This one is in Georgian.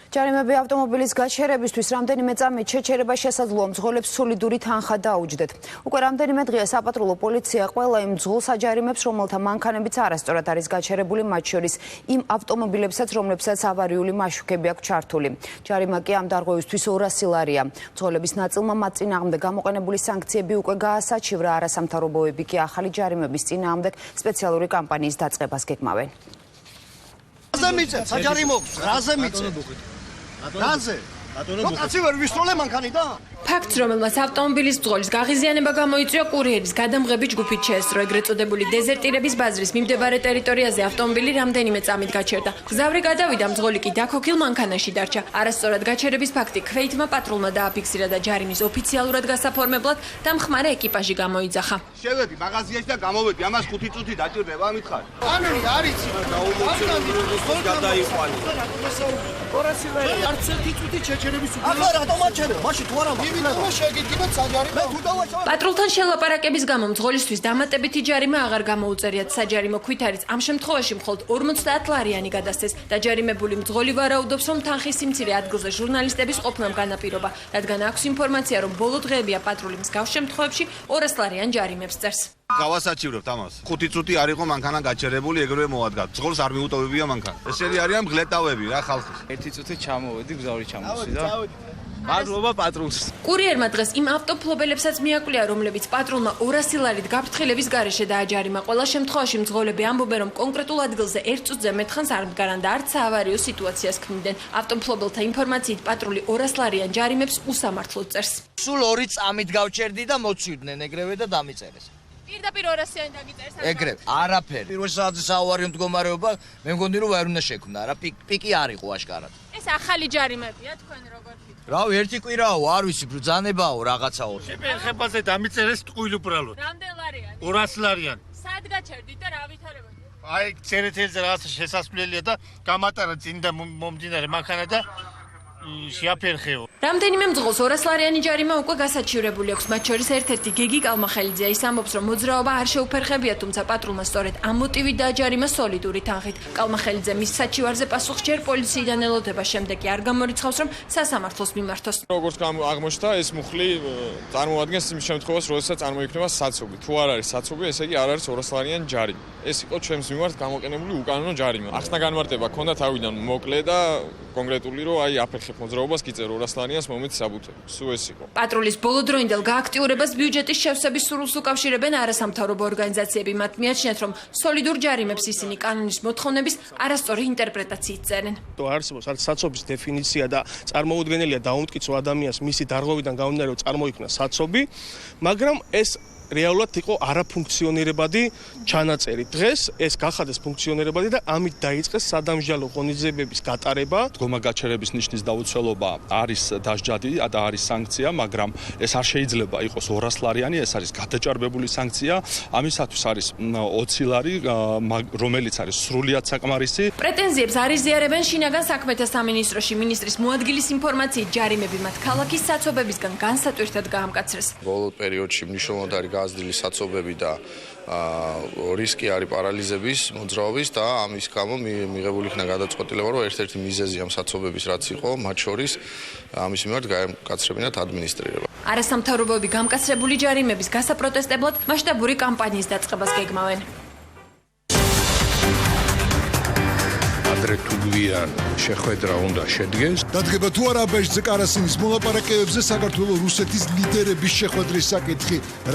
ჯარიმები ავტომობილის გაჩერებისთვის რამდენიმე წამით შეჩერება შესაძლოა მძღოლებს სოლიდური თანხა დაუჯდეთ. უკვე რამდენიმე დღეა საპატრულო პოლიცია ყველა იმ მძღოლს აჯარიმებს, რომელთა მანქანებიც არასწორად არის გაჩერებული, მათ შორის იმ ავტომობილებსაც, რომლებსაც ავარიული მაშუქები აქვს ჩართული. ჯარიმა კი ამ დარღვევისთვის 200 ლარია. მძღოლების ნაწილმა მათ წინააღმდეგ გამოყენებული სანქციები უკვე გაასაჩივრა, არასამთავრობოები კი ახალი ჯარიმების წინააღმდეგ სპეციალური კამპანიის დაწყებას გეგმავენ. რაზე მიწევ, საჯარიმო, რაზე მიწევ? რაზე? კაცი ვერ ვისროლე მანქანი და? ფაქტს, რომელმაც ავტომობილის მძღოლის გაღიზიანება გამოიწვია, კურიერის გადამღები ჯგუფით შეესწრო. ეგრეთ წოდებული დეზერტირების ბაზრის მიმდებარე ტერიტორიაზე ავტომობილი რამდენიმე წამით გაჩერდა. გზავრი გადავიდა, მძღოლი კი დაქოქილ მანქანაში დარჩა. არასწორად გაჩერების ფაქტი ქვეითმა პატრულმა დააფიქსირა და ჯარიმის ოფიციალურად გასაფორმებლად დამხმარე ეკიპაჟი გამოიძახა. შევედი მაღაზიაში და გამოვედი, ამას 5 წუთი დაჭირდება, ამითხარ. კანონი არის. გადაიყვანი. 200 ლარი. არც ერთი წუთი შეჩერების უკვე. ახლა რატომ აჩერებ? მაშინ თუ არა პატრულთან შელაპარაკების გამო მძღოლისთვის დამატებითი ჯარიმა აღარ გამოუწერიათ. საჯარიმო ქვით არის ამ შემთხვევაში მხოლოდ 50 ლარიანი გადასცეს. დაჯარიმებული მძღოლი ვარაუდობს, რომ თანხის სიმცირე ადგილზე ჟურნალისტების ყოფნამ განაპირობა, რადგან აქვს ინფორმაცია, რომ ბოლო დღეებია პატრული მსგავს შემთხვევებში 200 ლარიან ჯარიმებს წერს. გავასაჩივრებთ ამას. 5 წუთი არ იყო მანქანა გაჩერებული, ეგრევე მოადგა. მძღოლს არ მიუტოვებია მანქანა. ესენი არიან მღლეტავები რა ხალხის. 1 წუთი ჩამოვედი, გზავრი ჩამოვსი და მადლობა პატრულს. კურიერმა დღეს იმ ავტოფლობელებსაც მიაკვლია, რომლებიც პატრულმა 200 ლარით გაფრთხილების გარეშე დააჯარიმა. ყველა შემთხვევაში მძღოლები ამბობენ, რომ კონკრეტულ ადგილზე 1 წუთზე მეტხანს არ მდგარან და არც საავარიო სიტუაციას ქმნიდნენ. ავტოფლობელთა ინფორმაციით პატრული 200 ლარიან ჯარიმებს უსამართლოდ წერს. სულ 2 წამით გავჩერდი და მოცივდნენ ეგრევე და დამიწერეს. პირდაპირ 200-იანი დაგიწერეს. ეგრევე. არაფერი. პირველ საათზე საავარიო მდგომარეობა, მე მგონი რომ ვერ უნდა შექმნა, რა პიკი არ იყო აშკარად. ეს ახალი ჯარიმებია, თქვენ როგორ ფიქრობთ? რავი, ერთი კვირაო, არ ვიცი, ბრძანებაო რაღაცაო. ხებაზე დამიწერეს ტყუილ უბრალოდ. რამდენ ლარიანი? 200 ლარიანი. სად გაჩერდით და რა ვითარებოდი? აი, წერეთელზე რაღაცა შესასვლელია და გამატარა წინდა მომდინარე მანქანა და შეაფერხეო. რამდენიმე მძღოლს 200 ლარიანი ჯარიმა უკვე გასაჩივრებული აქვს. მათ შორის ერთ-ერთი გეგი კალმახელიძეა. ის ამბობს, რომ მოძრაობა არ შეუფერხებია, თუმცა პატრულმა სწორედ ამ მოტივით დააჯარიმა სოლიდური თანხით. კალმახელიძე მის საჩივარზე პასუხს ჯერ პოლიციიდან ელოდება, შემდეგ კი არ გამორიცხავს, რომ სასამართლოს მიმართოს. როგორც აღმოჩნდა, ეს მუხლი წარმოადგენს იმ შემთხვევას, როდესაც წარმოიქმნება საცობი. თუ არ არის საცობი, ესე იგი არ არის 200 ლარიანი ჯარიმი. ეს იყო ჩემს მიმართ გამოყენებული უკანონო ჯარიმა. ახსნა განმარტება ჰქონდა თავიდან მოკლე და კონკრეტული, რომ აი აფერხებ მოძრაობას კი წერ 200 ლარიანს მომეც საბუთები. სულ ეს იყო. პატრულის ბოლოდროინდელ გააქტიურებას ბიუჯეტის შევსების სურვილს უკავშირებენ არასამთავრობო ორგანიზაციები. მათ მიაჩნიათ, რომ სოლიდურ ჯარიმებს ისინი კანონის მოთხოვნების არასწორი ინტერპრეტაციით წერენ. არსებობს არც საცობის დეფინიცია და წარმოუდგენელია დაუმტკიცო ადამიანს მისი დარღვევიდან გამომდინარე, რომ წარმოიქმნა საცობი, მაგრამ ეს რეალურად იყო არაფუნქციონირებადი ჩანაწერი. დღეს ეს გახადეს ფუნქციონირებადი და ამით დაიწყეს სადამსჯელო ღონისძიებების გატარება. დგომა გაჩერების ნიშნის დაუცველობა არის დასჯადი და არის სანქცია, მაგრამ ეს არ შეიძლება იყოს 200 ლარიანი, ეს არის გადაჭარბებული სანქცია. ამისათვის არის 20 ლარი, რომელიც არის სრულიად საკმარისი. პრეტენზიებს არ იზიარებენ შინაგან საქმეთა სამინისტროში. მინისტრის მოადგილის ინფორმაციით ჯარიმები მათ ქალაქის საცობებისგან განსატვირთად გაამკაცრეს. ბოლო პერიოდში მნიშვნელოვნად არის გაზრდილი საცობები და რისკი არის პარალიზების, მოძრაობის და ამის გამო მიღებული იქნა გადაწყვეტილება, რომ ერთ-ერთი მიზეზი ამ საცობების რაც იყო, მათ შორის ამის მიმართ გაემკაცრებინათ ადმინისტრირება. არასამთავრობოები გამკაცრებული ჯარიმების გასაპროტესტებლად მასშტაბური კამპანიის დაწყებას გეგმავენ. ადრე თუ გვიან შეხვედრა უნდა შედგეს. დადგება თუ არა ბეჟზე კარასინის მოლაპარაკებებზე საქართველოს რუსეთის ლიდერების შეხვედრის საკითხი.